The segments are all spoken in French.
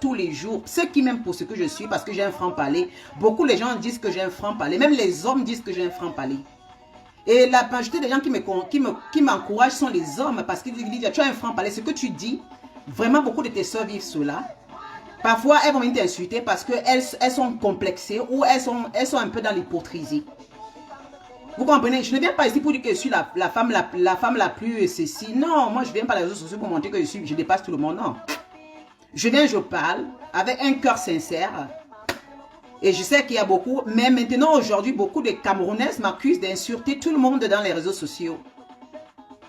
tous les jours. Ceux qui m'aiment pour ce que je suis, parce que j'ai un franc-parler. Beaucoup de gens disent que j'ai un franc-parler. Même les hommes disent que j'ai un franc-parler. Et la majorité des gens qui m'encouragent sont les hommes parce qu'ils disent, tu as un franc-parler. Ce que tu dis, vraiment beaucoup de tes soeurs vivent cela. Parfois, elles vont venir t'insulter parce qu'elles sont complexées ou elles sont un peu dans l'hypocrisie. Vous comprenez? Je ne viens pas ici pour dire que je suis la femme la plus ceci. Non, moi je ne viens pas les réseaux sociaux pour montrer que je dépasse tout le monde. Non. Je viens, je parle avec un cœur sincère. Et je sais qu'il y a beaucoup, mais maintenant aujourd'hui, beaucoup de Camerounaises m'accusent d'insulter tout le monde dans les réseaux sociaux.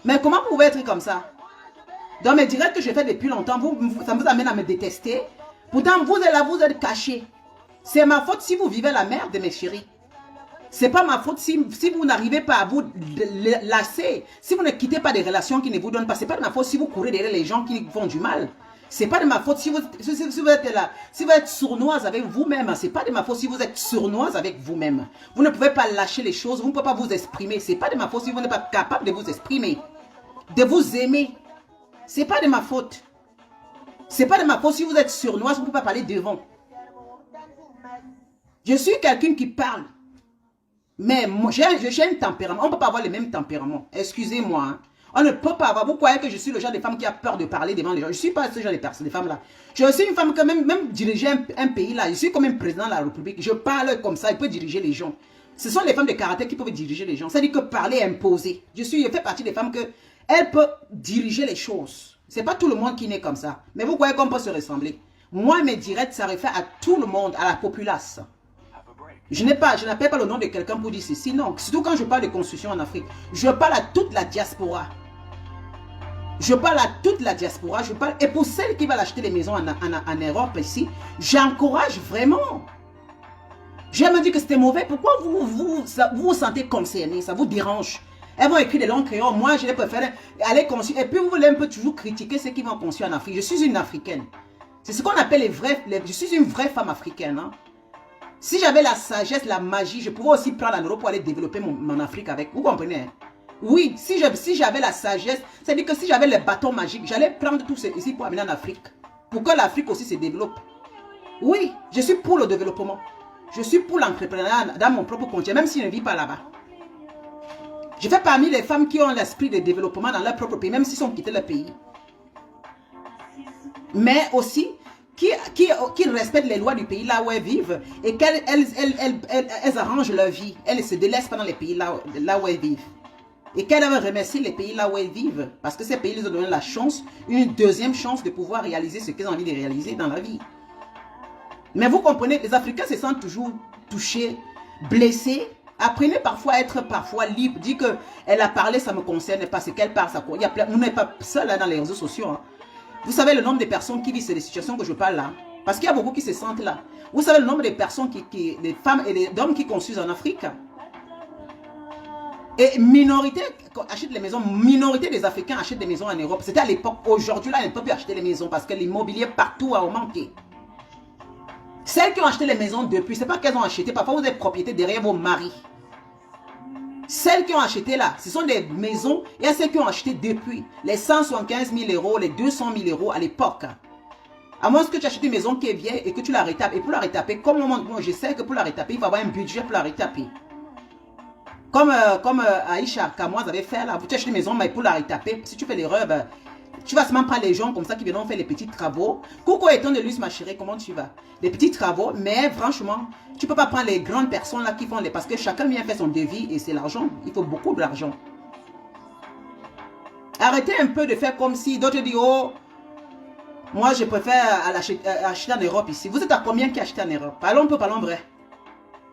Mais comment vous pouvez être comme ça? Dans mes directs que je fais depuis longtemps, ça vous amène à me détester. Pourtant, vous êtes là, vous êtes cachés. C'est ma faute si vous vivez la merde, mes chéris. C'est pas ma faute si vous n'arrivez pas à vous lasser. Si vous ne quittez pas des relations qui ne vous donnent pas. C'est pas de ma faute si vous courez derrière les gens qui font du mal. C'est pas de ma faute si vous êtes là. Si vous êtes sournoise avec vous-même. C'est pas de ma faute si vous êtes sournoise avec vous-même. Vous ne pouvez pas lâcher les choses. Vous ne pouvez pas vous exprimer. C'est pas de ma faute si vous n'êtes pas capable de vous exprimer. De vous aimer. C'est pas de ma faute. C'est pas de ma faute si vous êtes sournoise. Vous ne pouvez pas parler devant. Je suis quelqu'un qui parle. Mais j'ai un tempérament. On ne peut pas avoir le même tempérament. Excusez-moi. Hein. On ne peut pas avoir. Vous croyez que je suis le genre de femme qui a peur de parler devant les gens. Je ne suis pas ce genre de personne, de femme-là. Je suis une femme qui même diriger un pays-là. Je suis comme un président de la République. Je parle comme ça. Il peut diriger les gens. Ce sont les femmes de caractère qui peuvent diriger les gens. C'est-à-dire que parler, imposer. Je fais partie des femmes que elles peuvent diriger les choses. Ce n'est pas tout le monde qui naît comme ça. Mais vous croyez qu'on peut se ressembler. Moi, mes directs, ça réfère à tout le monde, à la populace. Je n'appelle pas le nom de quelqu'un pour dire ceci. Non, surtout quand je parle de construction en Afrique. Je parle à toute la diaspora. Je parle à toute la diaspora. Et pour celles qui veulent acheter les maisons en Europe ici, j'encourage vraiment. Je me dis que c'était mauvais. Pourquoi vous vous sentez concerné? Ça vous dérange? Elles vont écrire des longs crayons. Moi, je les préfère aller construire. Et puis, vous voulez un peu toujours critiquer ceux qui vont construire en Afrique. Je suis une Africaine. C'est ce qu'on appelle les vrais... Je suis une vraie femme africaine. Hein? Si j'avais la sagesse, la magie, je pouvais aussi prendre en Europe pour aller développer mon Afrique avec. Vous comprenez? Hein? Oui, si j'avais la sagesse, c'est-à-dire que si j'avais les bâtons magiques, j'allais prendre tout ça ici pour amener en Afrique. Pour que l'Afrique aussi se développe. Oui, je suis pour le développement. Je suis pour l'entrepreneuriat dans mon propre continent, même si je ne vis pas là-bas. Je fais parmi les femmes qui ont l'esprit de développement dans leur propre pays, même s'ils ont quitté le pays. Mais aussi... Qui respectent les lois du pays là où elles vivent et qu'elles arrangent leur vie. Elles ne se délaissent pas dans les pays là où elles vivent. Et qu'elles remercient les pays là où elles vivent. Parce que ces pays les ont donné la chance, une deuxième chance de pouvoir réaliser ce qu'elles ont envie de réaliser dans la vie. Mais vous comprenez, les Africains se sentent toujours touchés, blessés. Apprenez parfois à être libre. Dit qu'elle a parlé, ça ne me concerne pas. Ce qu'elle parle, ça concerne. On n'est pas seul là, dans les réseaux sociaux. Hein. Vous savez le nombre de personnes qui vivent ces situations que je parle là. Parce qu'il y a beaucoup qui se sentent là. Vous savez le nombre de personnes, des femmes et d'hommes qui construisent en Afrique. Et minorité achète les maisons. Minorité des Africains achètent des maisons en Europe. C'était à l'époque. Aujourd'hui là, ils ne peuvent plus acheter les maisons parce que l'immobilier partout a augmenté. Celles qui ont acheté les maisons depuis, ce n'est pas qu'elles ont acheté. Parfois vous êtes propriétaire derrière vos maris. Celles qui ont acheté là, ce sont des maisons. Il y a celles qui ont acheté depuis. Les 175 000 euros, les 200 000 euros à l'époque. À moins que tu achètes une maison qui est vieille et que tu la retapes. Et pour la retaper, comme moi, je sais que pour la retaper, il faut avoir un budget pour la retaper. Comme Aïcha Kamoise avait fait là. Tu achètes une maison, mais pour la retaper, si tu fais l'erreur, tu vas seulement prendre les gens comme ça qui viennent faire les petits travaux. Coucou étant de Luce, ma chérie, comment tu vas? Les petits travaux, mais franchement, tu ne peux pas prendre les grandes personnes là qui font les... Parce que chacun vient faire son devis et c'est l'argent. Il faut beaucoup d'argent. Arrêtez un peu de faire comme si d'autres disent, oh, moi je préfère acheter en Europe ici. Vous êtes à combien qui achètent en Europe? Parlons peu, parlons vrai.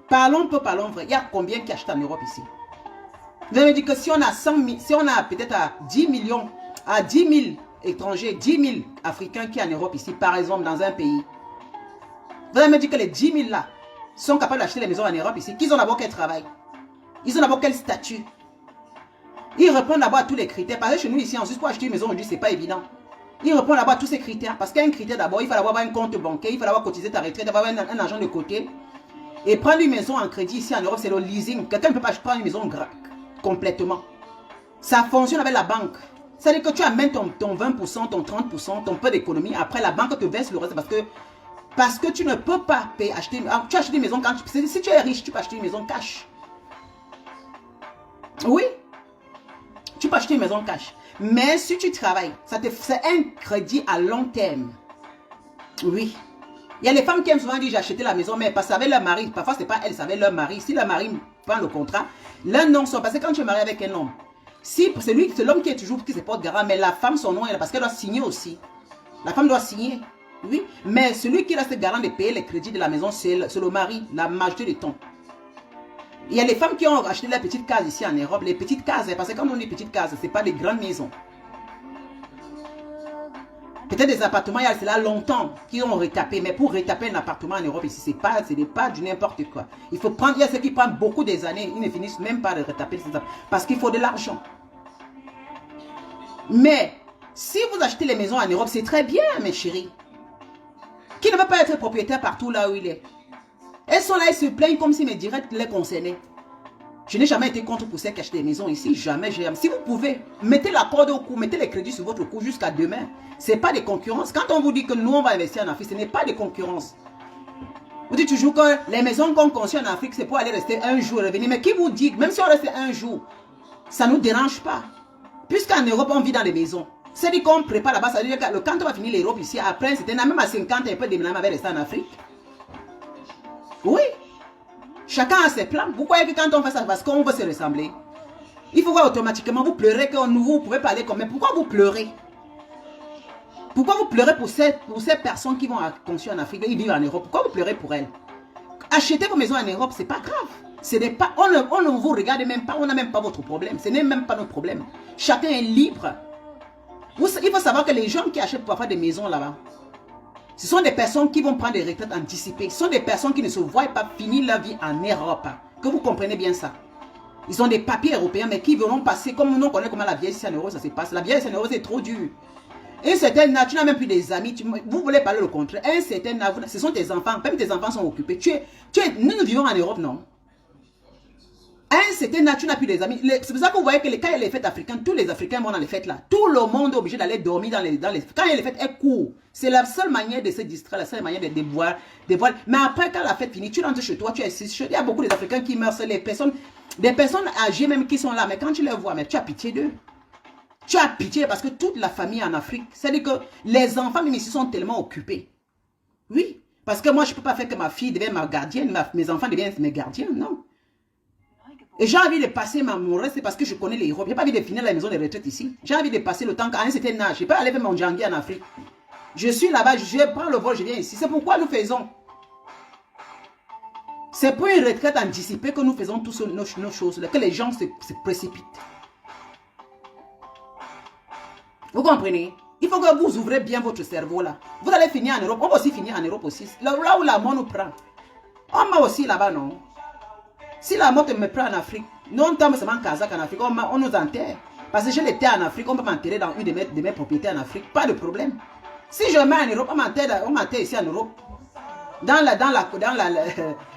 Parlons peu, parlons vrai. Il y a combien qui achètent en Europe ici? Vous allez me dire que si on a 100 000, si on a peut-être à 10 millions, à 10 000 étrangers, 10 000 Africains qui sont en Europe ici, par exemple, dans un pays. Vous allez me dire que les 10 000 là sont capables d'acheter les maisons en Europe ici. Qu'ils ont d'abord quel travail? Ils ont d'abord quel statut? Ils répondent d'abord à tous les critères. Parce que chez nous ici, en Suisse, pour acheter une maison aujourd'hui, ce n'est pas évident. Ils répondent d'abord à tous ces critères. Parce qu'il y a un critère d'abord, il faut avoir un compte bancaire, il faut avoir cotisé ta retraite, avoir un argent de côté. Et prendre une maison en crédit ici en Europe, c'est le leasing. Quelqu'un ne peut pas prendre une maison complètement. Ça fonctionne avec la banque. C'est-à-dire que tu amènes ton 20%, ton 30%, ton peu d'économie. Après, la banque te verse le reste parce que tu ne peux pas acheter. Tu achètes une maison quand si tu es riche, tu peux acheter une maison cash. Oui, tu peux acheter une maison cash. Mais si tu travailles, c'est un crédit à long terme. Oui. Il y a les femmes qui aiment souvent dire j'ai acheté la maison, mais parce qu'avec leur mari, parfois c'est pas elles, c'est avec leur mari. Si leur mari prend le contrat, l'un nom sont parce que quand tu es marié avec un homme, si c'est l'homme qui est toujours qui se porte garant, mais la femme son nom elle parce qu'elle doit signer aussi. La femme doit signer. Oui, mais celui qui reste garant de payer les crédits de la maison, c'est le mari, la majorité du temps. Il y a les femmes qui ont acheté les petites cases ici en Europe, les petites cases, parce que quand on dit petites cases, ce n'est pas des grandes maisons. Peut-être des appartements, il y a cela longtemps, qui ont retapé, mais pour retaper un appartement en Europe, ici, ce n'est pas du n'importe quoi. Il faut prendre, il y a ceux qui prennent beaucoup des années, ils ne finissent même pas de retaper, parce qu'il faut de l'argent. Mais, si vous achetez les maisons en Europe, c'est très bien, mes chéris. Qui ne veut pas être propriétaire partout là où il est. Elles sont là, elles se plaignent comme si mes directs les concernaient. Je n'ai jamais été contre pour celles qui achètent des maisons ici. Jamais. Si vous pouvez, mettez la corde au cou, mettez les crédits sur votre cou jusqu'à demain. Ce n'est pas des concurrences. Quand on vous dit que nous, on va investir en Afrique, ce n'est pas des concurrences. Vous dites toujours que les maisons qu'on construit en Afrique, c'est pour aller rester un jour et revenir. Mais qui vous dit, même si on reste un jour, ça ne nous dérange pas. Puisqu'en Europe, on vit dans les maisons. C'est-à-dire qu'on prépare là-bas, ça veut dire que quand on va finir l'Europe ici, après, c'était même à 50, un peu déménagement avec rester en Afrique. Oui. Chacun a ses plans. Vous croyez que quand on fait ça, parce qu'on veut se ressembler, il faut voir automatiquement, vous pleurez que vous pouvez parler comme... Mais pourquoi vous pleurez? Pourquoi vous pleurez pour ces personnes qui vont construire en Afrique, ils vivent en Europe? Pourquoi vous pleurez pour elles? Achetez vos maisons en Europe, c'est pas grave. Ce n'est pas, on ne vous regarde même pas, on n'a même pas votre problème. Ce n'est même pas notre problème. Chacun est libre. Il faut savoir que les gens qui achètent parfois des maisons là-bas, ce sont des personnes qui vont prendre des retraites anticipées. Ce sont des personnes qui ne se voient pas finir leur vie en Europe. Que vous comprenez bien ça. Ils ont des papiers européens, mais qui vont passer, comme nous on connaît comment la vieillesse en Europe, ça se passe. La vieillesse en Europe, c'est trop dur. Un certain âge, tu n'as même plus des amis. Vous voulez parler le contraire. Un certain âge, ce sont tes enfants. Même tes enfants sont occupés. Nous vivons en Europe, non? Un certain âge, tu n'as plus des amis. C'est pour ça que vous voyez que quand il y a les fêtes africaines, tous les Africains vont dans les fêtes là. Tout le monde est obligé d'aller dormir dans les... Quand il y a les fêtes, elles courent. C'est la seule manière de se distraire, la seule manière de boire. Mais après, quand la fête finit, tu rentres chez toi, tu es assis. Il y a beaucoup d'Africains qui meurent. C'est des personnes âgées même qui sont là. Mais quand tu les vois, mais tu as pitié d'eux. Tu as pitié parce que toute la famille en Afrique, c'est-à-dire que les enfants même ici sont tellement occupés. Oui. Parce que moi, je ne peux pas faire que ma fille devienne ma gardienne, mes enfants deviennent mes gardiens, non. Et j'ai envie de passer mon reste parce que je connais les Europes. Je n'ai pas envie de finir la maison de retraite ici. J'ai envie de passer le temps qu'à un certain âge. Je ne peux pas aller faire mon djangui en Afrique. Je suis là-bas, je prends le vol, je viens ici. C'est pourquoi nous faisons. C'est pour une retraite anticipée que nous faisons toutes nos choses, que les gens se précipitent. Vous comprenez? Il faut que vous ouvrez bien votre cerveau là. Vous allez finir en Europe. On va aussi finir en Europe aussi. Là où la mort nous prend. On va aussi là-bas, non? Si la mort me prend en Afrique, non tant seulement en Kazakh en Afrique, on nous enterre. Parce que je l'étais en Afrique, on peut m'enterrer dans une de mes propriétés en Afrique. Pas de problème. Si je mets en Europe, on m'enterre ici en Europe. Dans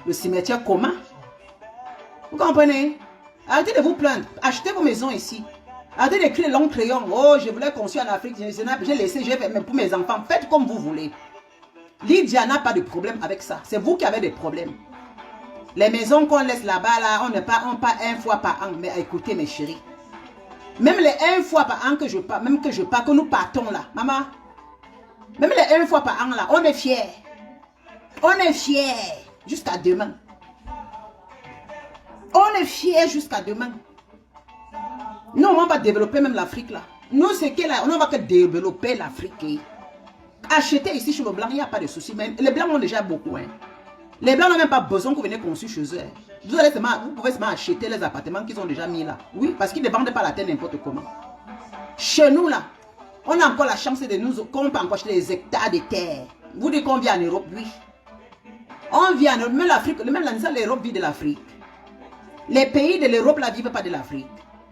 le cimetière commun. Vous comprenez? Arrêtez de vous plaindre. Achetez vos maisons ici. Arrêtez d'écrire long crayon. Oh, je voulais construire en Afrique. J'ai laissé, j'ai fait même pour mes enfants. Faites comme vous voulez. Lydia n'a pas de problème avec ça. C'est vous qui avez des problèmes. Les maisons qu'on laisse là-bas, là, on part une fois par an. Mais écoutez, mes chéris. Même les 1 fois par an que je pars, que nous partons là. Maman. Même les 1 fois par an là, on est fiers. On est fiers. Jusqu'à demain. On est fiers jusqu'à demain. Nous, on va développer même l'Afrique là. Nous, c'est que là, on va que développer l'Afrique. Acheter ici chez le blanc, il n'y a pas de souci. Mais les blancs ont déjà beaucoup. Hein. Les blancs n'ont même pas besoin que vous venez construire chez eux. Vous pouvez seulement acheter les appartements qu'ils ont déjà mis là. Oui, parce qu'ils ne vendent pas la terre n'importe comment. Chez nous là, on a encore la chance de nous, qu'on peut encore acheter des hectares de terre. Vous dites qu'on vit en Europe, oui. On vit en Europe, même l'Afrique, même l'Europe vit de l'Afrique. Les pays de l'Europe ne vivent pas de l'Afrique.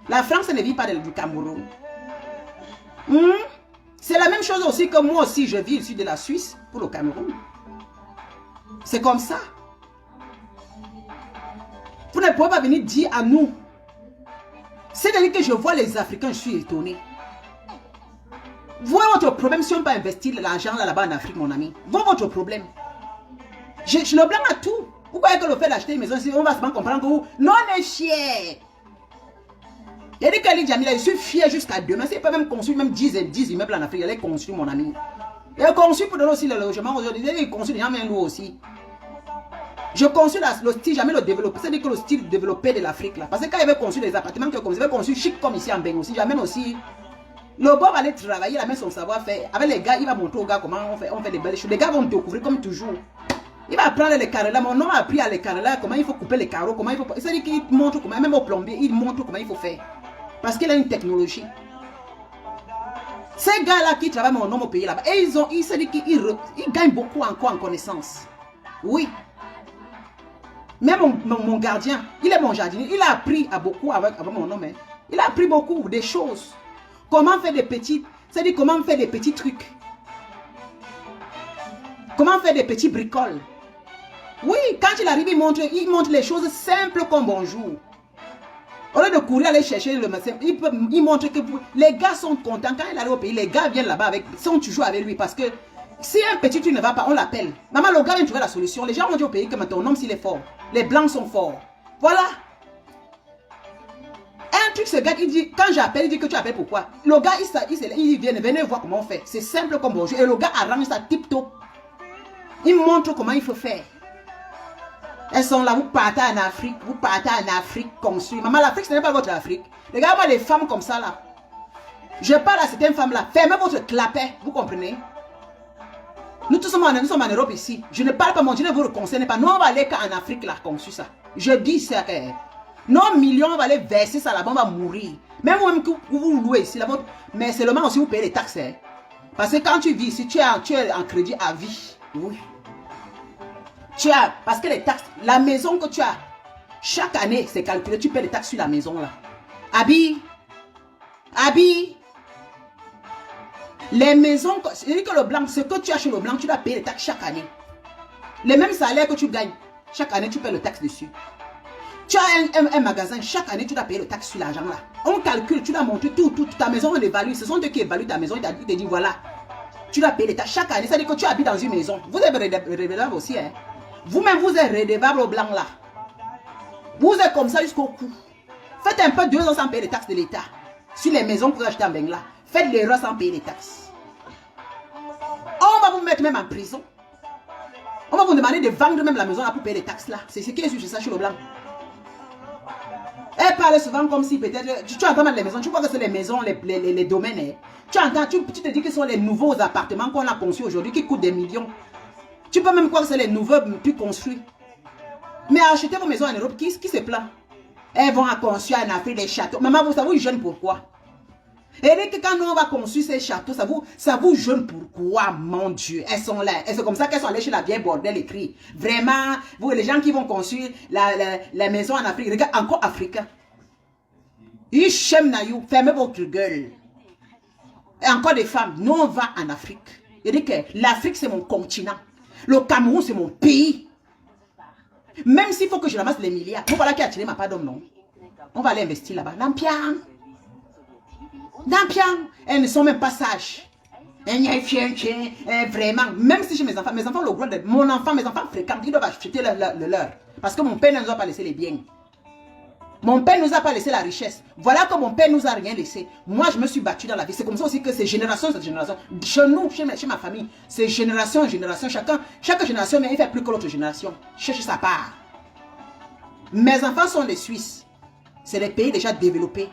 La France ne vit pas du Cameroun. C'est la même chose aussi que moi aussi, je vis ici de la Suisse pour le Cameroun. C'est comme ça. Vous ne pouvez pas venir dire à nous. C'est-à-dire que je vois les Africains, je suis étonné. Vous avez votre problème si on ne peut pas investir l'argent là-bas en Afrique, mon ami. Vous avez votre problème. Je le blâme à tout. Vous croyez que le fait d'acheter une maison, on va se comprendre que vous... Non, on est fiers. Il y a des Khalid Djamila, je suis fier jusqu'à demain. C'est pas même construire même 10 immeubles en Afrique. Il est construit, mon ami. Il est construit pour donner aussi le logement aujourd'hui. Il est construit, il y a même nous aussi. Je construis le style, jamais le développé. C'est-à-dire que le style développé de l'Afrique là. Parce que quand il avait construit des appartements, il avait construit chic comme ici en Bengue aussi. J'amène aussi. Le bob va aller travailler, il amène son savoir-faire. Avec les gars, il va montrer aux gars comment on fait des belles choses. Les gars vont découvrir comme toujours. Il va apprendre les carreaux là. Mon nom a appris à les carreaux là, comment il faut couper les carreaux, comment il faut. C'est-à-dire qu'il montre comment, même au plombier, il montre comment il faut faire. Parce qu'il a une technologie. Ces gars-là qui travaillent mon nom au pays là-bas, et ils se disent qu'ils gagnent beaucoup encore en connaissance. Oui. Même mon gardien, il est mon jardinier, il a appris à beaucoup avec mon nom. Hein. Il a appris beaucoup des choses. Comment faire des petits, c'est-à-dire comment faire des petits trucs. Comment faire des petits bricoles. Oui, quand il arrive, il montre les choses simples comme bonjour. Au lieu de courir aller chercher le médecin, il montre que les gars sont contents. Quand il arrive au pays, les gars viennent là-bas sont toujours avec lui parce que si un petit truc ne va pas, on l'appelle. Maman, le gars vient trouver la solution. Les gens vont dire au pays que ton homme s'il est fort. Les blancs sont forts. Voilà. Un truc, ce gars, il dit, quand j'appelle, il dit que tu appelles pourquoi. Le gars, il vient, venez voir comment on fait. C'est simple comme bonjour. Et le gars arrange ça tip-top. Il montre comment il faut faire. Elles sont là, vous partez en Afrique, construit. Maman, l'Afrique, ce n'est pas votre Afrique. Regardez-moi les femmes comme ça là. Je parle à certaines femmes là. Fermez votre clapet, vous comprenez? Nous tous sommes en Europe ici. Je ne parle pas, mon Dieu ne vous concerne pas. Nous, on va aller en Afrique là, construit ça. Je dis ça. Nos millions, on va aller verser ça là-bas, on va mourir. Même que vous louez ici là-bas. Mais seulement aussi vous payez les taxes. Hein. Parce que quand tu vis ici, tu es en crédit à vie. Oui. Parce que les taxes, la maison que tu as, chaque année, c'est calculé, tu payes les taxes sur la maison là. Abi, les maisons, c'est-à-dire que le blanc, ce que tu as chez le blanc, tu dois payer les taxes chaque année. Les mêmes salaires que tu gagnes, chaque année, tu payes le taxe dessus. Tu as un magasin, chaque année, tu dois payer le taxe sur l'argent là. On calcule, tu dois montrer tout, ta maison, on évalue. Ce sont eux qui évaluent ta maison, ils te disent voilà, tu dois payer les taxes chaque année. C'est-à-dire que tu habites dans une maison. Vous êtes redevable aussi, hein. Vous-même, vous êtes redevable au blanc là. Vous êtes comme ça jusqu'au cou. Faites un peu 2 ans sans payer les taxes de l'État. Sur les maisons que vous achetez en Bengla. Faites l'erreur sans payer les taxes. On va vous mettre même en prison. On va vous demander de vendre même la maison là pour payer les taxes là. C'est ce qui est sur ça, sur le blanc. Elle parle souvent comme si peut-être... Tu entends même les maisons. Tu vois que c'est les maisons, les domaines. Hein. Tu entends, tu te dis que ce sont les nouveaux appartements qu'on a conçus aujourd'hui qui coûtent des millions. Tu peux même croire que c'est les nouveaux plus construits. Mais acheter vos maisons en Europe, qui se plaint? Elles vont construire en Afrique des châteaux. Maman, vous savez, vous jeûnez pourquoi? Et dès que quand nous on va construire ces châteaux, ça vous jeûne pourquoi, mon Dieu? Elles sont là. Et c'est comme ça qu'elles sont allées chez la vieille bordel écrit. Vraiment, vous, les gens qui vont construire la maison en Afrique, regarde, encore africain. Ils chèment naïou, fermez votre gueule. Et encore des femmes, nous on va en Afrique. Il dit que l'Afrique c'est mon continent. Le Cameroun, c'est mon pays. Même s'il faut que je ramasse les milliards. Vous voilà qui a tiré ma part d'homme, non? On va aller investir là-bas. Nampiang. Elles ne sont même pas sages. Vraiment. Même si j'ai mes enfants le droit de... Mon enfant, mes enfants fréquentent, ils doivent acheter le leur. Parce que mon père ne nous a pas laissé les biens. Mon père ne nous a pas laissé la richesse. Voilà que mon père nous a rien laissé. Moi, je me suis battu dans la vie. C'est comme ça aussi que c'est génération, cette génération. Chez nous, chez ma famille, c'est génération en génération. Chaque génération, mais il fait plus que l'autre génération. Cherche sa part. Mes enfants sont des Suisses. C'est des pays déjà développés.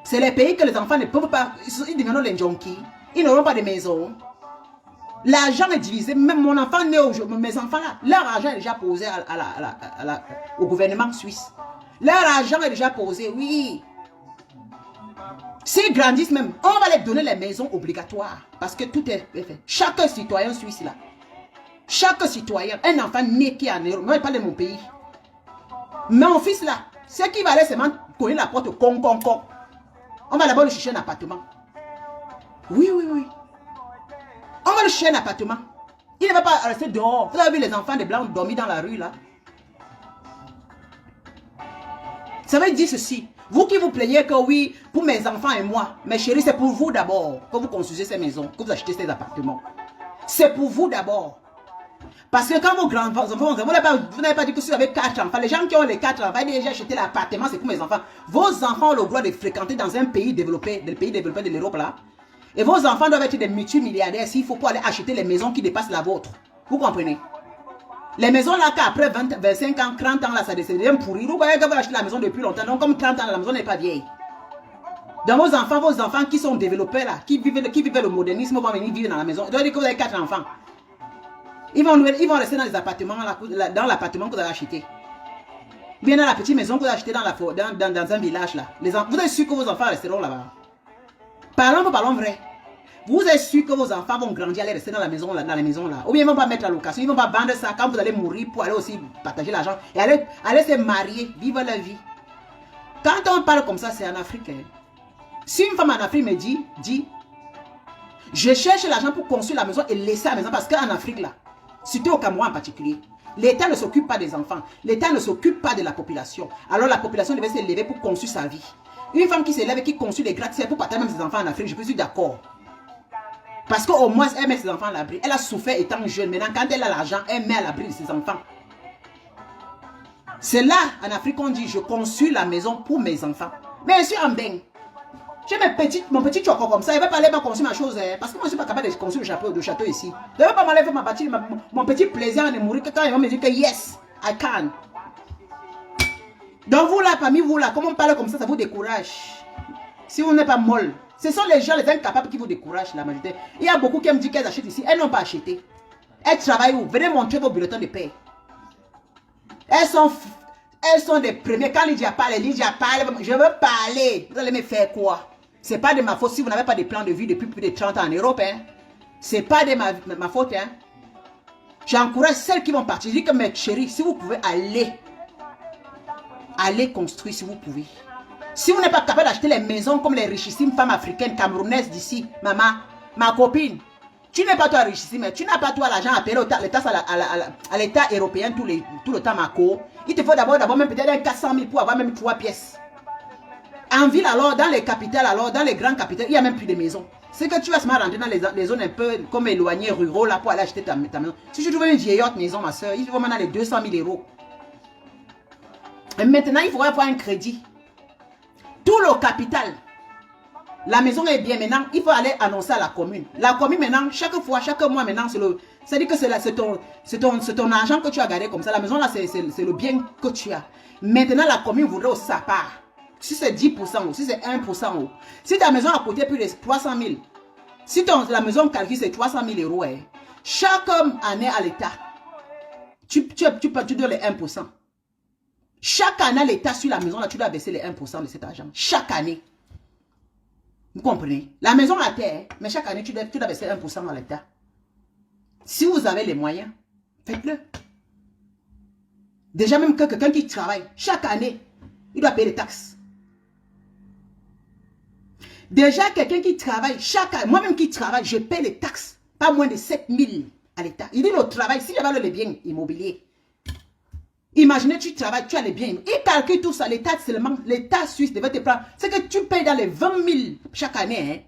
C'est les pays que les enfants ne peuvent pas... Ils deviennent les junkies. Ils n'auront pas de maison. L'argent est divisé. Même mon enfant né aujourd'hui, mes enfants là, leur argent est déjà posé au gouvernement suisse. Leur argent est déjà posé, oui. S'ils grandissent même, on va les donner les maisons obligatoires. Parce que tout est fait. Chaque citoyen suisse là, chaque citoyen, un enfant né qui est en Europe, moi je parle de mon pays. Mon fils là, c'est qui va aller seulement cogner la porte con. On va d'abord lui chercher un appartement. Oui. On va lui chercher un appartement. Il ne va pas rester dehors. Vous avez vu les enfants des blancs dormir dans la rue là? Ça veut dire ceci. Vous qui vous plaignez que oui, pour mes enfants et moi, mes chéris, c'est pour vous d'abord que vous construisez ces maisons, que vous achetez ces appartements. C'est pour vous d'abord. Parce que quand vos grands-enfants, vous n'avez pas dit que si vous avez 4 enfants, les gens qui ont les 4 enfants, ils disent j'ai acheté l'appartement, c'est pour mes enfants. Vos enfants ont le droit de fréquenter dans un pays développé, le pays développé de l'Europe là. Et vos enfants doivent être des multimilliardaires s'il faut pour aller acheter les maisons qui dépassent la vôtre. Vous comprenez? Les maisons là, qu'après 25 ans, 30 ans, là, ça devient pourri. Vous voyez que vous achetez la maison depuis longtemps. Donc, comme 30 ans, la maison n'est pas vieille. Donc, vos enfants qui sont développés là, qui vivent le modernisme, vont venir vivre dans la maison. Vous dire que vous avez 4 enfants. Ils vont rester dans les appartements, dans l'appartement que vous avez acheté. Bien dans la petite maison que vous avez acheté dans un village là. Vous êtes sûr que vos enfants resteront là-bas? Parlons vrai. Vous êtes sûr que vos enfants vont grandir, aller rester dans la maison là, ou bien ils ne vont pas mettre la location, ils ne vont pas vendre ça quand vous allez mourir pour aller aussi partager l'argent et aller se marier, vivre la vie. Quand on parle comme ça, c'est en Afrique. Hein. Si une femme en Afrique me dit, je cherche l'argent pour construire la maison et laisser la maison, parce qu'en Afrique là, surtout au Cameroun en particulier, l'État ne s'occupe pas des enfants, l'État ne s'occupe pas de la population. Alors la population devait s'élever pour construire sa vie. Une femme qui s'élève et qui construit des gratte-ciels pour partager même ses enfants en Afrique, je suis d'accord. Parce qu'au moins, elle met ses enfants à l'abri. Elle a souffert étant jeune. Maintenant, quand elle a l'argent, elle met à l'abri de ses enfants. C'est là, en Afrique, qu'on dit, je construis la maison pour mes enfants. Mais je suis en bain. J'ai mon petit choco comme ça. Il ne va pas aller me construire ma chose. Hein, parce que moi, je ne suis pas capable de construire le château ici. Il ne va pas m'enlever mon petit plaisir de mourir. Que quand ils vont me dire que yes, I can. Donc vous là, parmi vous là, comment on parle comme ça vous décourage. Si vous n'êtes pas molle. Ce sont les gens, les incapables qui vous découragent, la majorité. Il y a beaucoup qui me disent qu'elles achètent ici. Elles n'ont pas acheté. Elles travaillent où? Venez montrer vos bulletins de paie. Elles sont des premiers. Quand Lydia parle, je veux parler. Vous allez me faire quoi? Ce n'est pas de ma faute si vous n'avez pas de plan de vie depuis plus de 30 ans en Europe. Hein. Ce n'est pas de ma faute. Hein. J'encourage celles qui vont partir. Je dis que mes chéris, si vous pouvez allez construire si vous pouvez. Si vous n'êtes pas capable d'acheter les maisons comme les richissimes femmes africaines, camerounaises d'ici, maman, ma copine, tu n'es pas toi richissime, tu n'as pas toi l'argent à payer à l'État européen tout le temps, Marco. Il te faut d'abord même peut-être 400 000 pour avoir même 3 pièces. En ville alors, dans les capitales alors, dans les grandes capitales, il n'y a même plus de maisons. C'est que tu vas se rentrer dans les zones un peu comme éloignées, ruraux là pour aller acheter ta maison. Si tu trouves une vieillotte maison, ma soeur, il faut maintenant les 200 000 €. Et maintenant, il faudra avoir un crédit. Tout le capital. La maison est bien maintenant. Il faut aller annoncer à la commune. La commune maintenant, chaque mois maintenant, c'est-à-dire que c'est ton argent que tu as gardé comme ça. La maison là, c'est le bien que tu as. Maintenant, la commune voudrait aussi sa part. Si c'est 10% ou si c'est 1% ou. Si ta maison a coûté plus de 300 000. Si la maison calcule c'est 300 000 €. Chaque année à l'État, tu dois les 1%. Chaque année, l'État sur la maison, là, tu dois baisser les 1% de cet argent. Chaque année. Vous comprenez? La maison à terre, mais chaque année, tu dois baisser 1% à l'État. Si vous avez les moyens, faites-le. Déjà, même que quelqu'un qui travaille, chaque année, il doit payer les taxes. Déjà, quelqu'un qui travaille, moi-même qui travaille, je paye les taxes. Pas moins de 7 000 à l'État. Il dit le travail, si j'avais les biens immobiliers. Imaginez, tu travailles, tu as les biens. Il calcule tout ça. L'État seulement, l'État suisse devait te prendre. C'est que tu payes dans les 20 000 chaque année. Hein.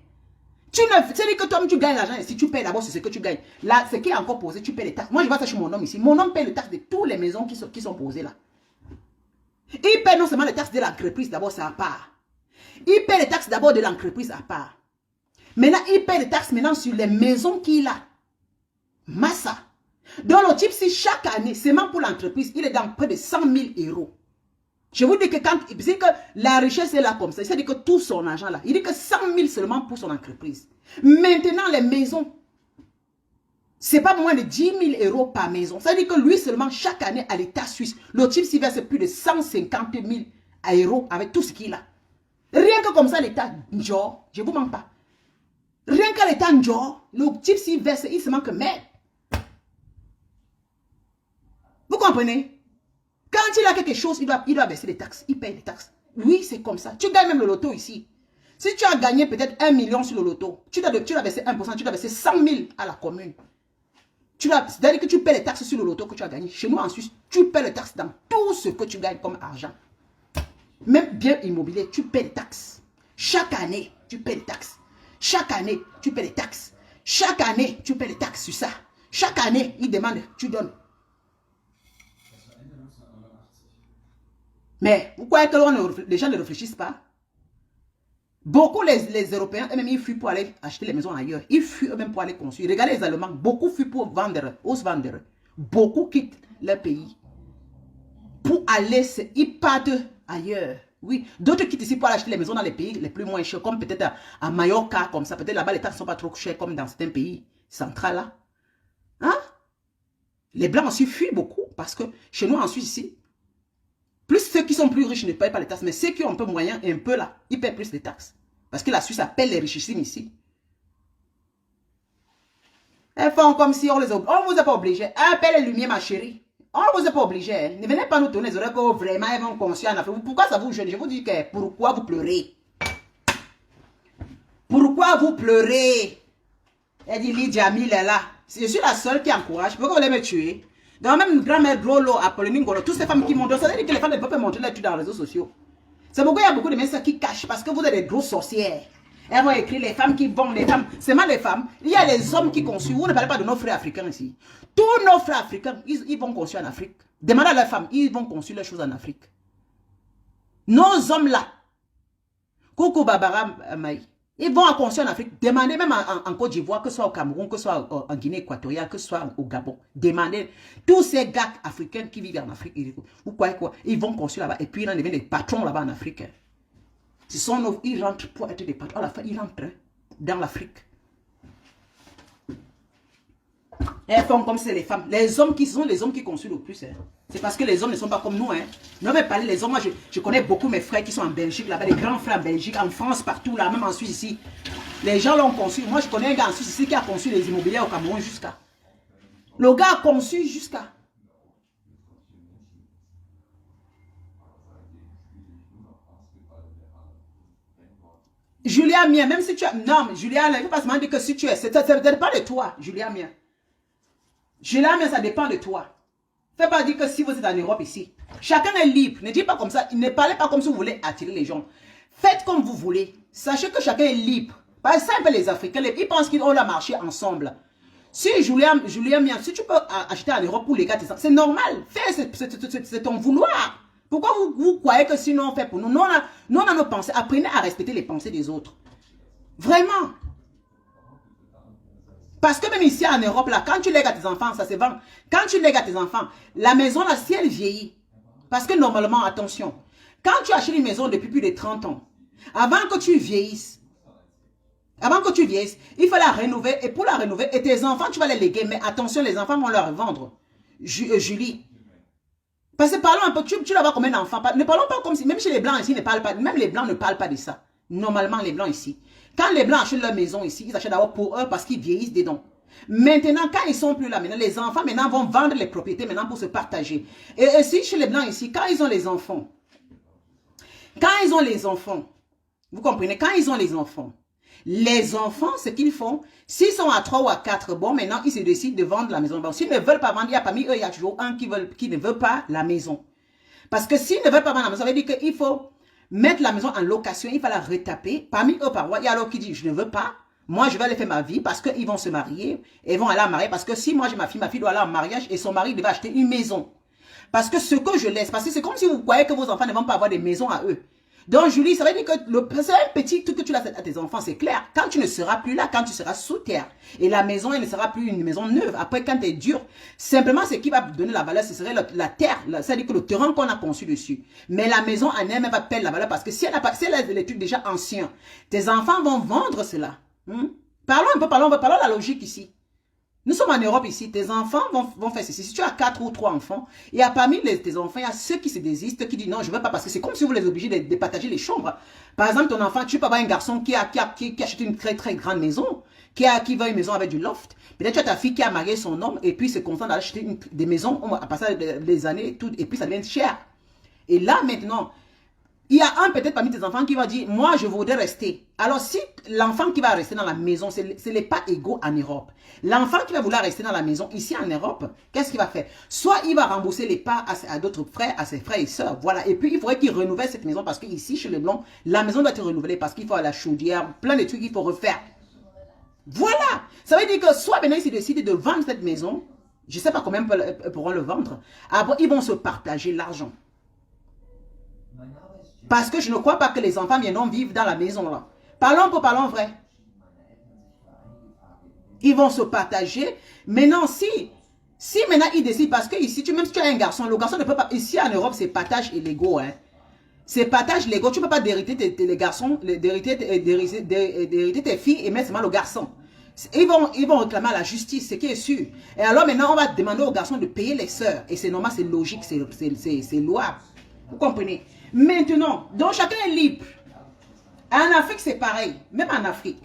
C'est-à-dire que toi, tu gagnes l'argent. Si tu payes d'abord, c'est ce que tu gagnes. Là, ce qui est encore posé, tu payes les taxes. Moi, je vois ça chez mon homme ici. Mon homme paye les taxes de toutes les maisons qui sont posées là. Il paye non seulement les taxes de l'entreprise, d'abord, c'est à part. Il paye les taxes d'abord de l'entreprise à part. Maintenant, il paye les taxes maintenant sur les maisons qu'il a. Massa. Donc, le type, si chaque année, seulement pour l'entreprise, il est dans près de 100 000 €. Je vous dis que c'est que la richesse est là comme ça. C'est-à-dire que tout son argent là, il dit que 100 000 seulement pour son entreprise. Maintenant, les maisons, c'est pas moins de 10 000 € par maison. C'est-à-dire que lui seulement, chaque année, à l'État suisse, le type s'y verse plus de 150 000 € avec tout ce qu'il a. Rien que comme ça, l'État, genre, je ne vous mens pas. Rien qu'à l'État, genre, le type s'y verse, il se manque merde. Vous comprenez? Quand il a quelque chose, il doit baisser les taxes. Il paye les taxes. Oui, c'est comme ça. Tu gagnes même le loto ici. Si tu as gagné peut-être 1 million sur le loto, tu dois baisser 1%, tu dois baisser 100 000 à la commune. C'est-à-dire que tu paies les taxes sur le loto que tu as gagné. Chez nous en Suisse, tu paies les taxes dans tout ce que tu gagnes comme argent. Même bien immobilier, tu paies des taxes. Chaque année, tu paies des taxes. Chaque année, tu paies des taxes. Chaque année, tu paies des taxes sur ça. Chaque année, ils demandent, tu donnes. Mais vous croyez que les gens ne réfléchissent pas? Beaucoup, les Européens, eux-mêmes, ils fuient pour aller acheter les maisons ailleurs. Ils fuient eux-mêmes pour aller construire. Regardez les Allemands, beaucoup fuient pour vendre, osent vendre. Beaucoup quittent leur pays. Pour aller, ils partent ailleurs. Oui, d'autres quittent ici pour aller acheter les maisons dans les pays les plus moins chers, comme peut-être à Mallorca, comme ça. Peut-être là-bas, les taxes ne sont pas trop chères, comme dans certains pays centrales. Là. Hein? Les Blancs aussi fuient beaucoup, parce que chez nous, en Suisse, ici, plus ceux qui sont plus riches ne payent pas les taxes, mais ceux qui ont un peu moyen et un peu là, ils paient plus les taxes. Parce que la Suisse appelle les richissimes ici. Elles font comme si on les oblige. On ne vous a pas obligé. Appelle les lumières, ma chérie. On ne vous a pas obligé. Hein. Ne venez pas nous tourner les oreilles que vraiment elles vont construire en Afrique. Pourquoi ça vous gêne? Je vous dis que pourquoi vous pleurez? Pourquoi vous pleurez? Elle dit Lydia Mille est là. Je suis la seule qui encourage. Pourquoi vous voulez me tuer? Dans même grand-mère Drolo, Apolline Ngolo, toutes ces femmes qui montrent, ça veut dire que les femmes ne peuvent pas montrer leur étude dans les réseaux sociaux. C'est pourquoi il y a beaucoup de messieurs qui cachent parce que vous êtes des grosses sorcières. Elles vont écrire les femmes qui vont, les femmes. C'est mal les femmes. Il y a les hommes qui construisent. Vous ne parlez pas de nos frères africains ici. Tous nos frères africains, ils vont construire en Afrique. Demandez à leurs femmes, ils vont construire les choses en Afrique. Nos hommes là, Coucou Barbara Maï, ils vont construire en Afrique. Demandez même en Côte d'Ivoire, que ce soit au Cameroun, que ce soit en Guinée équatoriale, que ce soit au Gabon. Demandez. Tous ces gars africains qui vivent en Afrique, vous croyez quoi? Ils vont construire là-bas et puis ils vont devenir des patrons là-bas en Afrique. Ce sont nos, ils rentrent pour être des patrons. À la fin, ils rentrent dans l'Afrique. Elles font comme c'est les femmes. Les hommes qui sont les hommes qui construisent le plus. Hein. C'est parce que les hommes ne sont pas comme nous. Hein. Non, mais parler les hommes, moi je connais beaucoup mes frères qui sont en Belgique, là-bas, les grands frères en Belgique, en France, partout, là, même en Suisse ici. Les gens l'ont conçu. Moi, je connais un gars en Suisse ici qui a conçu les immobiliers au Cameroun jusqu'à. Le gars a conçu jusqu'à. Julia Mien, même si tu as... Non, mais Julia, il ne faut pas se demander que si tu es... Ça ne dépend de toi, Julia Mien. Julia Mien, ça dépend de toi. Ne fais pas dire que si vous êtes en Europe ici, chacun est libre. Ne dites pas comme ça. Ne parlez pas comme si vous voulez attirer les gens. Faites comme vous voulez. Sachez que chacun est libre. Par exemple, les Africains, ils pensent qu'ils ont la marché ensemble. Si Julia Mien, si tu peux acheter en Europe pour les gars, c'est normal. Fais, c'est ton vouloir. Pourquoi vous croyez que sinon on fait pour nous? Nous, on a nos pensées. Apprenez à respecter les pensées des autres. Vraiment. Parce que même ici en Europe, là, quand tu lègues à tes enfants, ça se vend. Quand tu lègues à tes enfants, la maison, là, si elle vieillit, parce que normalement, attention, quand tu achètes une maison depuis plus de 30 ans, avant que tu vieillisses, il faut la rénover. Et pour la rénover, et tes enfants, tu vas les léguer. Mais attention, les enfants vont leur vendre. Julie. Parce que parlons un peu, tu la vois comme un enfant. Ne parlons pas comme si, même chez les Blancs ici, ne parlent pas, même les Blancs ne parlent pas de ça. Normalement, les Blancs ici. Quand les Blancs achètent leur maison ici, ils achètent d'abord pour eux parce qu'ils vieillissent dedans. Maintenant, quand ils sont plus là, maintenant, les enfants maintenant vont vendre les propriétés maintenant pour se partager. Et aussi chez les Blancs ici, quand ils ont les enfants, vous comprenez, quand ils ont les enfants, ce qu'ils font, s'ils sont à 3 ou à 4, bon, maintenant, ils se décident de vendre la maison. Bon, s'ils ne veulent pas vendre, il y a parmi eux, il y a toujours un qui ne veut pas la maison. Parce que s'ils ne veulent pas vendre la maison, ça veut dire qu'il faut mettre la maison en location, il faut la retaper. Parmi eux, il y a l'autre qui dit, je ne veux pas. Moi, je vais aller faire ma vie parce qu'ils vont se marier et vont aller en mariage. Parce que si moi j'ai ma fille doit aller en mariage et son mari devait acheter une maison. Parce que ce que je laisse, parce que c'est comme si vous croyez que vos enfants ne vont pas avoir des maisons à eux. Donc, Julie, ça veut dire que c'est un petit truc que tu laisses à tes enfants, c'est clair. Quand tu ne seras plus là, quand tu seras sous terre, et la maison, elle ne sera plus une maison neuve. Après, quand elle est dure, simplement, ce qui va donner la valeur, ce serait la terre. C'est-à-dire que le terrain qu'on a conçu dessus. Mais la maison en elle-même va perdre la valeur parce que si elle n'a pas, si elle a des trucs déjà anciens, tes enfants vont vendre cela. Parlons un peu, parlons la logique ici. Nous sommes en Europe ici, tes enfants vont faire ceci. Si tu as 4 ou 3 enfants, et parmi tes enfants, il y a ceux qui se désistent, qui disent non, je ne veux pas, parce que c'est comme si vous les obligez de partager les chambres. Par exemple, ton enfant, tu peux avoir un garçon qui achète une très très grande maison, qui veut une maison avec du loft. Peut-être tu as ta fille qui a marié son homme, et puis se contente d'acheter des maisons, à passer des années, et puis ça devient cher. Et là, maintenant, Il y a un peut-être parmi tes enfants qui va dire, moi je voudrais rester. Alors si l'enfant qui va rester dans la maison, ce n'est pas égaux en Europe. L'enfant qui va vouloir rester dans la maison ici en Europe, qu'est-ce qu'il va faire? Soit il va rembourser les parts à d'autres frères, à ses frères et sœurs, voilà. Et puis il faudrait qu'il renouvelle cette maison parce qu'ici chez les Blancs, la maison doit être renouvelée parce qu'il faut la chaudière, plein de trucs qu'il faut refaire. Voilà. Ça veut dire que soit maintenant ils décident de vendre cette maison, je ne sais pas combien ils pourront le vendre, après ils vont se partager l'argent. Parce que je ne crois pas que les enfants viendront vivre dans la maison là. Parlons vrai. Ils vont se partager. Maintenant, si maintenant ils décident, parce que ici, même si tu as un garçon, le garçon ne peut pas, ici en Europe, c'est partage illégaux. Hein. C'est partage légaux. Tu ne peux pas hériter les garçons, d'hériter tes filles et mettre seulement le garçon. Ils vont réclamer à la justice, ce qui est sûr. Et alors maintenant, on va demander aux garçons de payer les sœurs. Et c'est normal, c'est logique, c'est louable. Vous comprenez? Maintenant, donc chacun est libre. En Afrique, c'est pareil. Même en Afrique.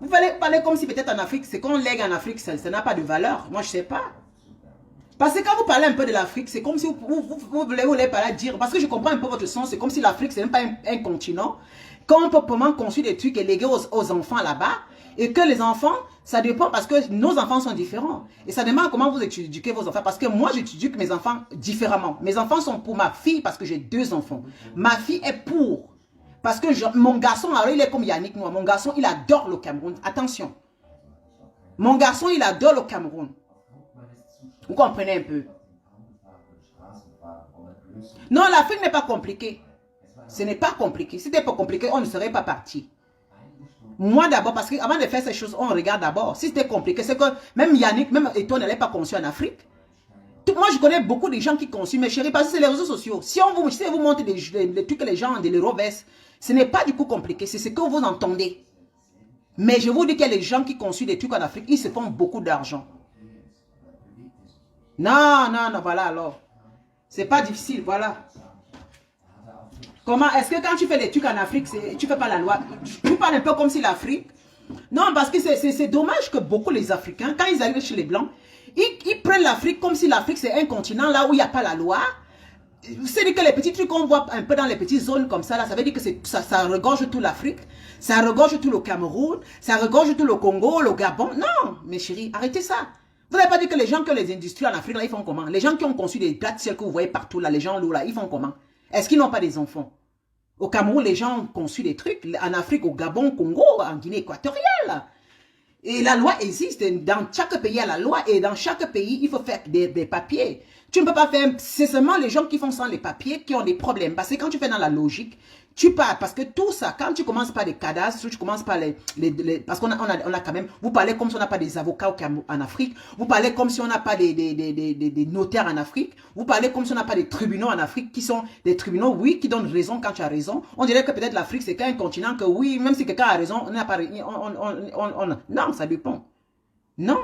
Vous parler comme si peut-être en Afrique, c'est qu'on lègue en Afrique, ça n'a pas de valeur. Moi, je ne sais pas. Parce que quand vous parlez un peu de l'Afrique, c'est comme si vous voulez parler dire, parce que je comprends un peu votre sens, c'est comme si l'Afrique, c'est même pas un continent. Quand on peut vraiment construire des trucs et léguer aux enfants là-bas, et que les enfants, ça dépend parce que nos enfants sont différents. Et ça demande comment vous éduquez vos enfants. Parce que moi, j'éduque mes enfants différemment. Mes enfants sont pour ma fille parce que j'ai 2 enfants. Ma fille est pour. Parce que mon garçon, alors il est comme Yannick, moi. Mon garçon, il adore le Cameroun. Attention. Mon garçon, il adore le Cameroun. Vous comprenez un peu? Non, l'Afrique n'est pas compliquée. Ce n'est pas compliqué. Si c'était pas compliqué, on ne serait pas parti. Moi d'abord, parce qu'avant de faire ces choses, on regarde d'abord. Si c'était compliqué, c'est que même Yannick, même Eto n'allait pas conçu en Afrique. Moi, je connais beaucoup de gens qui consomment, mes chéris, parce que c'est les réseaux sociaux. Si on vous montre les trucs que les gens, des reverses, ce n'est pas du coup compliqué, c'est ce que vous entendez. Mais je vous dis qu'il y a les gens qui consomment des trucs en Afrique, ils se font beaucoup d'argent. Non, voilà alors. C'est pas difficile, voilà. Comment, est-ce que quand tu fais des trucs en Afrique, tu fais pas la loi? Tu parles un peu comme si l'Afrique... Non, parce que c'est dommage que beaucoup les Africains, quand ils arrivent chez les Blancs, ils prennent l'Afrique comme si l'Afrique c'est un continent là où il n'y a pas la loi. C'est-à-dire que les petits trucs qu'on voit un peu dans les petites zones comme ça, là, ça veut dire que ça regorge toute l'Afrique, ça regorge tout le Cameroun, ça regorge tout le Congo, le Gabon. Non, mes chéris, arrêtez ça. Vous n'avez pas dit que les gens qui ont les industries en Afrique, là, ils font comment? Les gens qui ont conçu des gratte-ciel que vous voyez partout, là, les gens là, ils font comment? Est-ce qu'ils n'ont pas des enfants? Au Cameroun, les gens ont conçu des trucs. En Afrique, au Gabon, au Congo, en Guinée équatoriale. Et la loi existe. Dans chaque pays, il y a la loi. Et dans chaque pays, il faut faire des papiers. Tu ne peux pas faire... C'est seulement les gens qui font sans les papiers qui ont des problèmes. Parce que quand tu fais dans la logique, tu pars. Parce que tout ça, quand tu commences par les cadastres, tu commences par parce qu'on a quand même... Vous parlez comme si on n'a pas des avocats en Afrique. Vous parlez comme si on n'a pas des notaires en Afrique. Vous parlez comme si on n'a pas des tribunaux en Afrique qui sont des tribunaux, oui, qui donnent raison quand tu as raison. On dirait que peut-être l'Afrique, c'est qu'un continent que oui, même si quelqu'un a raison, on n'a pas... Non, ça dépend. Non.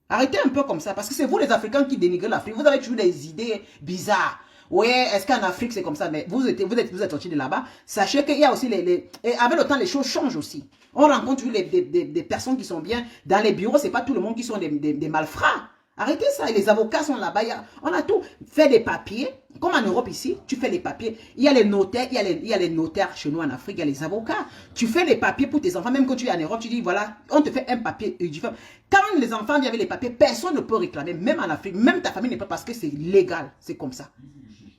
Arrêtez un peu comme ça, parce que c'est vous les Africains qui dénigrez l'Afrique. Vous avez toujours des idées bizarres. Oui, est-ce qu'en Afrique c'est comme ça? Mais vous êtes sortis de là-bas. Sachez qu'il y a aussi et avec le temps, les choses changent aussi. On rencontre des personnes qui sont bien. Dans les bureaux, c'est pas tout le monde qui sont des malfrats. Arrêtez ça. Et les avocats sont là-bas. On a tout. Fait des papiers. Comme en Europe ici, tu fais les papiers. Il y a les notaires, il y a les notaires chez nous en Afrique, il y a les avocats. Tu fais les papiers pour tes enfants. Même quand tu es en Europe, tu dis, voilà, on te fait un papier différent. Quand les enfants viennent avec les papiers, personne ne peut réclamer. Même en Afrique, même ta famille ne peut parce que c'est légal. C'est comme ça.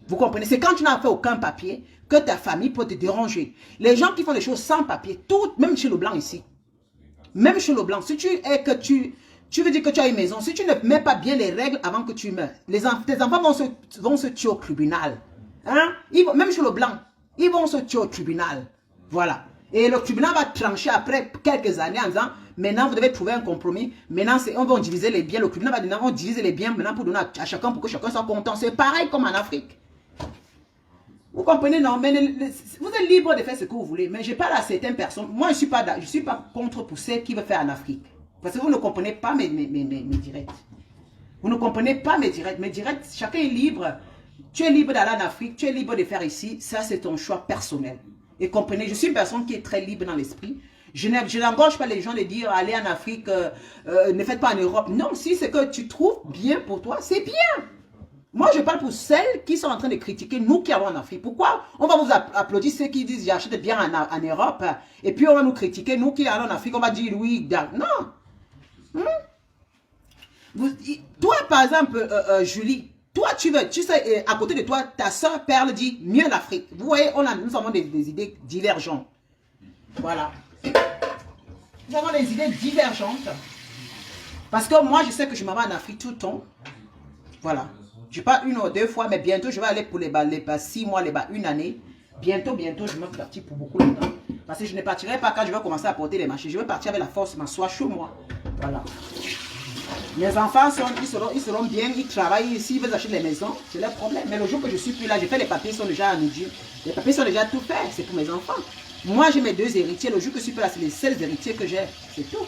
Vous comprenez? C'est quand tu n'as fait aucun papier que ta famille peut te déranger. Les gens qui font les choses sans papier, tout, même chez le blanc ici. Même chez le blanc, si tu es que tu veux dire que tu as une maison. Si tu ne mets pas bien les règles avant que tu meurs, tes enfants vont se tuer au tribunal. Hein? Même chez le blanc, ils vont se tuer au tribunal. Voilà. Et le tribunal va trancher après quelques années en disant, maintenant vous devez trouver un compromis. Maintenant, on va diviser les biens. Le tribunal va dire, on divise les biens maintenant pour donner à chacun, pour que chacun soit content. C'est pareil comme en Afrique. Vous comprenez, non? Mais vous êtes libre de faire ce que vous voulez. Mais je parle à certaines personnes. Moi, je ne suis pas contre pour celles qui veulent faire en Afrique. Parce que vous ne comprenez pas mes directs. Vous ne comprenez pas mes directs. Mes directs, chacun est libre. Tu es libre d'aller en Afrique, tu es libre de faire ici. Ça, c'est ton choix personnel. Et comprenez, je suis une personne qui est très libre dans l'esprit. Je n'engage pas les gens de dire, allez en Afrique, ne faites pas en Europe. Non, si c'est que tu trouves bien pour toi, c'est bien. Moi, je parle pour celles qui sont en train de critiquer nous qui allons en Afrique. Pourquoi on va vous applaudir ceux qui disent j'achète bien en Europe et puis on va nous critiquer nous qui allons en Afrique, on va dire oui, non. Toi, par exemple, Julie, toi, tu sais, à côté de toi, ta soeur Perle dit mieux l'Afrique. Vous voyez, nous avons des idées divergentes. Voilà. Nous avons des idées divergentes. Parce que moi, je sais que je m'en vais en Afrique tout le temps. Voilà. Je pars 1 ou 2 fois, mais bientôt, je vais aller pour les 6 mois, une année. Bientôt, je vais partir pour beaucoup de temps. Parce que je ne partirai pas quand je vais commencer à porter les machines. Je vais partir avec la force, m'asseoir chez moi. Voilà. Mes enfants, ils seront bien, ils travaillent, s'ils veulent acheter des maisons, c'est leur problème. Mais le jour que je suis plus là, j'ai fait les papiers, ils sont déjà à Niger. Les papiers sont déjà tout faits, c'est pour mes enfants. Moi, j'ai mes 2 héritiers. Le jour que je suis plus là, c'est les seuls héritiers que j'ai. C'est tout.